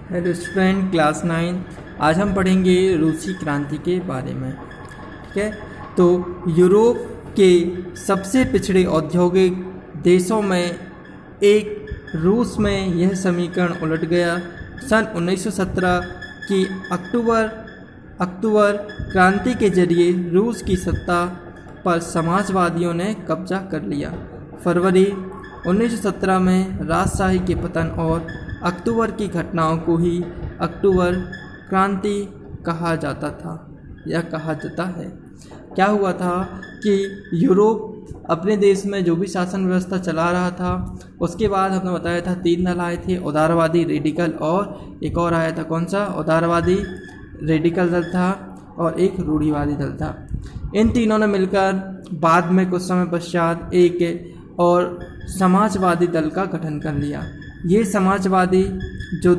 Hello student class 9। आज हम पढ़ेंगे रूसी क्रांति के बारे में। ठीक है, तो यूरोप के सबसे पिछड़े औद्योगिक देशों में एक रूस में यह समीकरण उलट गया। सन 1917 की अक्टूबर क्रांति के जरिए रूस की सत्ता पर समाजवादियों ने कब्जा कर लिया। फरवरी 1917 में राजशाही के पतन और अक्टूबर की घटनाओं को ही अक्टूबर क्रांति कहा जाता था या कहा जाता है। क्या हुआ था कि यूरोप अपने देश में जो भी शासन व्यवस्था चला रहा था, उसके बाद हमने बताया था 3 दल आए थे, उदारवादी, रेडिकल और एक और आया था। कौन सा? उदारवादी रेडिकल दल था और एक रूढ़िवादी दल था। इन तीनों ने मिलकर बाद में कुछ समय पश्चात एक और समाजवादी दल का गठन कर लिया। ये समाजवादी जो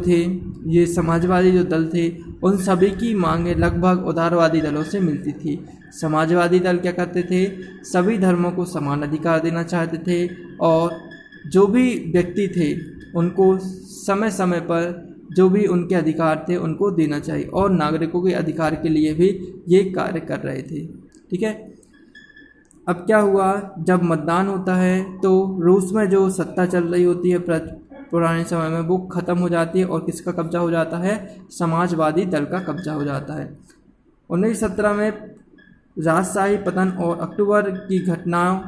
दल थे, उन सभी की मांगें लगभग उदारवादी दलों से मिलती थी। समाजवादी दल क्या करते थे? सभी धर्मों को समान अधिकार देना चाहते थे और जो भी व्यक्ति थे उनको समय समय पर जो भी उनके अधिकार थे उनको देना चाहिए और नागरिकों के अधिकार के लिए भी ये कार्य कर रहे थे। ठीक है, अब क्या हुआ, जब मतदान होता है तो रूस में जो सत्ता चल रही होती है पुराने समय में, वो ख़त्म हो जाती है और किसका कब्जा हो जाता है? समाजवादी दल का कब्जा हो जाता है। 1917 में राजशाही पतन और अक्टूबर की घटनाओं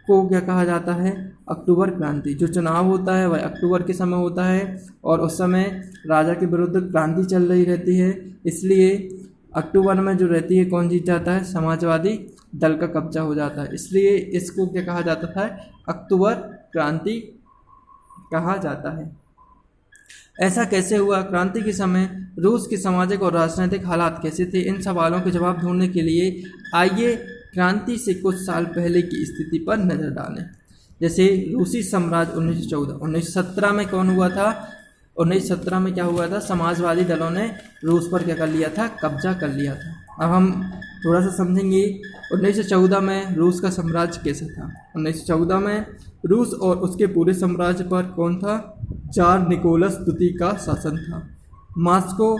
को क्या कहा जाता है? अक्टूबर क्रांति। जो चुनाव होता है वह अक्टूबर के समय होता है और उस समय राजा के विरुद्ध क्रांति चल रही रहती है, इसलिए अक्टूबर में जो रहती है कौन जीत जाता है? समाजवादी दल का कब्जा हो जाता है, इसलिए इसको क्या कहा जाता था? अक्टूबर क्रांति कहा जाता है। ऐसा कैसे हुआ? क्रांति के समय रूस के सामाजिक और राजनीतिक हालात कैसे थे? इन सवालों के जवाब ढूंढने के लिए आइए क्रांति से कुछ साल पहले की स्थिति पर नजर डालें। जैसे रूसी साम्राज्य 1917 में कौन हुआ था? 1917 में क्या हुआ था? समाजवादी दलों ने रूस पर क्या कर लिया था? कब्जा कर लिया था। अब हम थोड़ा सा समझेंगे 1914 में रूस का साम्राज्य कैसे था। 1914 में रूस और उसके पूरे साम्राज्य पर कौन था? जार निकोलस द्वितीय का शासन था। मॉस्को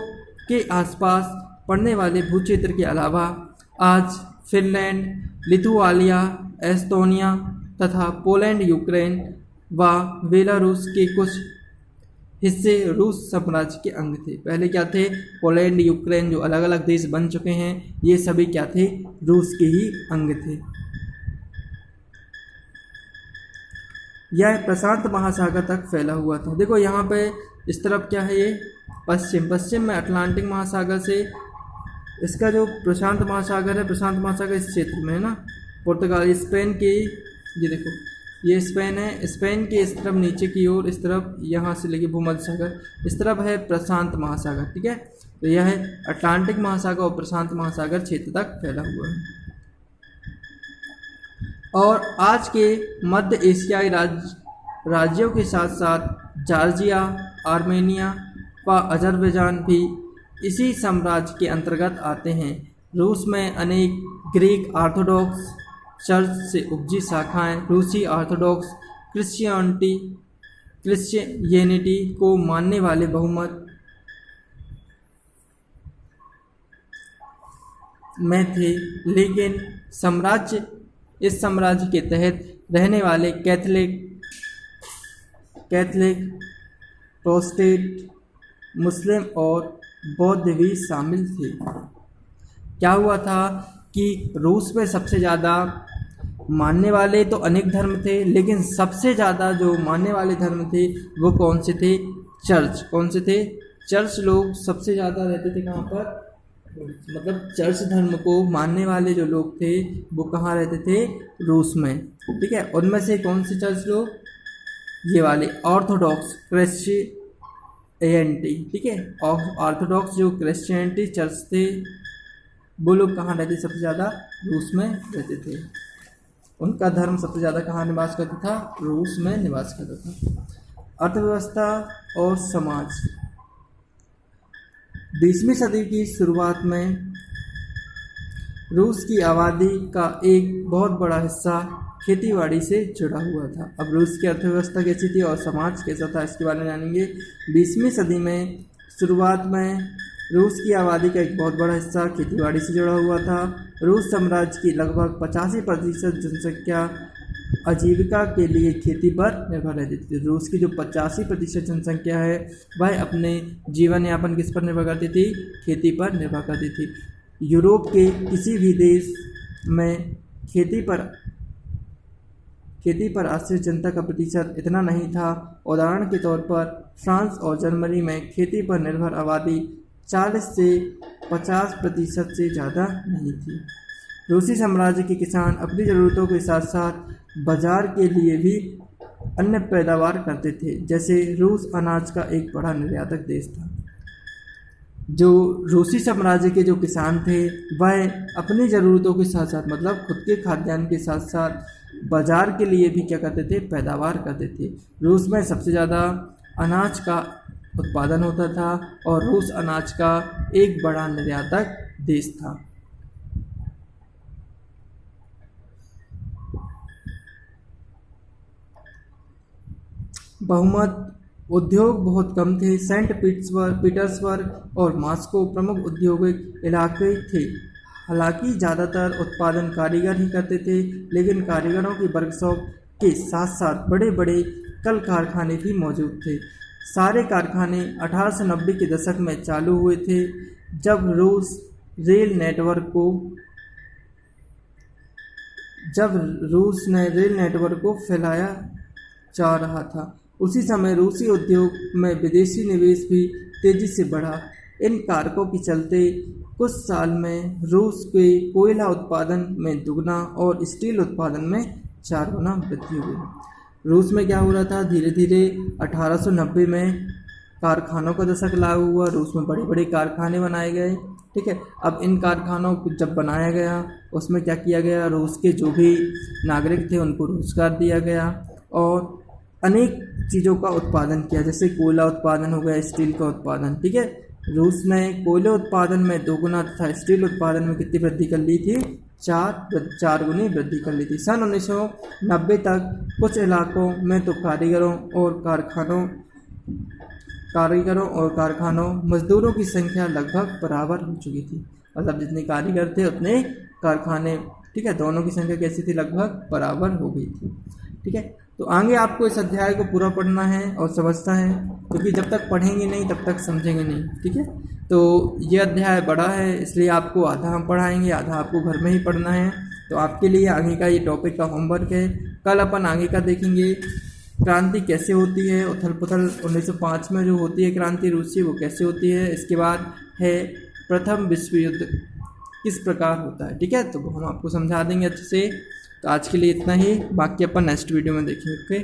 के आसपास पड़ने वाले भूक्षेत्र के अलावा आज फिनलैंड, लिथुआनिया, एस्टोनिया तथा पोलैंड, यूक्रेन व बेलारूस के कुछ हिस्से रूस साम्राज्य के अंग थे। पहले क्या थे? पोलैंड, यूक्रेन जो अलग अलग देश बन चुके हैं, ये सभी क्या थे? रूस के ही अंग थे। यह प्रशांत महासागर तक फैला हुआ था। देखो यहाँ पे इस तरफ क्या है? ये पश्चिम में अटलांटिक महासागर से इसका जो प्रशांत महासागर है, प्रशांत महासागर इस क्षेत्र में है ना। पुर्तगाल, स्पेन की, ये देखो ये स्पेन है, स्पेन के इस तरफ नीचे की ओर, इस तरफ यहाँ से लेके भूमध्य सागर, इस तरफ है प्रशांत महासागर। ठीक है, तो यह है अटलांटिक महासागर और प्रशांत महासागर क्षेत्र तक फैला हुआ है। और आज के मध्य एशियाई राज्यों के साथ साथ जॉर्जिया, आर्मेनिया व अजरबैजान भी इसी साम्राज्य के अंतर्गत आते हैं। रूस में अनेक ग्रीक ऑर्थोडॉक्स चर्च से उपजी शाखाएं रूसी ऑर्थोडॉक्स क्रिश्चियनिटी को मानने वाले बहुमत में थे, लेकिन इस साम्राज्य के तहत रहने वाले कैथलिक, प्रोटेस्टेंट, मुस्लिम और बौद्ध भी शामिल थे। क्या हुआ था कि रूस में सबसे ज़्यादा मानने वाले तो अनेक धर्म थे, लेकिन सबसे ज़्यादा जो मानने वाले धर्म थे वो कौन से थे? चर्च। कौन से थे? चर्च लोग सबसे ज़्यादा रहते थे। कहाँ पर? मतलब चर्च धर्म को मानने वाले जो लोग थे वो कहाँ रहते थे? रूस में। ठीक है, उनमें से कौन से चर्च लोग? ये वाले ऑर्थोडॉक्स क्रिश्चियनिटी। ठीक है, ऑर्थोडॉक्स जो क्रिश्चियनिटी चर्च थे वो लोग कहाँ रहते? सबसे ज़्यादा रूस में रहते थे। उनका धर्म सबसे ज़्यादा कहाँ निवास करता था? रूस में निवास करता था। अर्थव्यवस्था और समाज। 20वीं सदी की शुरुआत में रूस की आबादी का एक बहुत बड़ा हिस्सा खेतीबाड़ी से जुड़ा हुआ था। अब रूस की अर्थव्यवस्था कैसी थी और समाज कैसा था, इसके बारे में जानेंगे। 20वीं सदी में शुरुआत में रूस की आबादी का एक बहुत बड़ा हिस्सा खेतीबाड़ी से जुड़ा हुआ था। रूस साम्राज्य की लगभग 85% जनसंख्या आजीविका के लिए खेती पर निर्भर रहती थी। रूस की जो 85% जनसंख्या है वह अपने जीवन यापन किस पर निर्भर करती थी? खेती पर निर्भर करती थी। यूरोप के किसी भी देश में खेती पर आश्रित जनता का प्रतिशत इतना नहीं था। उदाहरण के तौर पर फ्रांस और जर्मनी में खेती पर निर्भर आबादी 40 से 50% से ज़्यादा नहीं थी। रूसी साम्राज्य के किसान अपनी ज़रूरतों के साथ साथ बाजार के लिए भी अन्य पैदावार करते थे। जैसे रूस अनाज का एक बड़ा निर्यातक देश था। जो रूसी साम्राज्य के जो किसान थे वह अपनी ज़रूरतों के साथ साथ मतलब खुद के खाद्यान्न के साथ साथ बाजार के लिए भी क्या करते थे? पैदावार करते थे। रूस में सबसे ज़्यादा अनाज का उत्पादन होता था और रूस अनाज का एक बड़ा निर्यातक देश था। बहुमत उद्योग बहुत कम थे। सेंट पीटर्सबर्ग और मॉस्को प्रमुख औद्योगिक इलाके थे। हालांकि ज़्यादातर उत्पादन कारीगर ही करते थे, लेकिन कारीगरों की वर्कशॉप के साथ साथ बड़े बड़े कल कारखाने भी मौजूद थे। सारे कारखाने 1890 के दशक में चालू हुए थे, जब रूस ने रेल नेटवर्क को फैलाया जा रहा था। उसी समय रूसी उद्योग में विदेशी निवेश भी तेजी से बढ़ा। इन कारकों के चलते कुछ साल में रूस के कोयला उत्पादन में दुगना और स्टील उत्पादन में 4 गुना वृद्धि हुई। रूस में क्या हो रहा था? धीरे धीरे 1890 में कारखानों का दशक लागू हुआ। रूस में बड़े बड़े कारखाने बनाए गए। ठीक है, अब इन कारखानों को जब बनाया गया उसमें क्या किया गया? रूस के जो भी नागरिक थे उनको रोजगार दिया गया और अनेक चीज़ों का उत्पादन किया, जैसे कोयला उत्पादन हो गया, स्टील का उत्पादन। ठीक है, रूस ने कोयले उत्पादन में 2 गुना तथा स्टील उत्पादन में कितनी वृद्धि कर ली थी? 4 गुनी वृद्धि कर ली थी। सन 1990 तक कुछ इलाकों में तो कारीगरों और कारखानों मजदूरों की संख्या लगभग बराबर हो चुकी थी। मतलब जितने कारीगर थे उतने कारखाने, ठीक है, दोनों की संख्या कैसी थी? लगभग बराबर हो गई थी। ठीक है, तो आगे आपको इस अध्याय को पूरा पढ़ना है और समझना है, क्योंकि जब तक पढ़ेंगे नहीं तब तक समझेंगे नहीं। ठीक है, तो ये अध्याय बड़ा है, इसलिए आपको आधा हम पढ़ाएंगे, आधा आपको घर में ही पढ़ना है। तो आपके लिए आगे का ये टॉपिक का होमवर्क है। कल अपन आगे का देखेंगे, क्रांति कैसे होती है, उथल पुथल 1905 में जो होती है क्रांति रूसी, वो कैसे होती है। इसके बाद है प्रथम विश्व युद्ध किस प्रकार होता है। ठीक है, तो हम आपको समझा देंगे अच्छे से। तो आज के लिए इतना ही, बाकी अपन नेक्स्ट वीडियो में देखेंगे। ओके।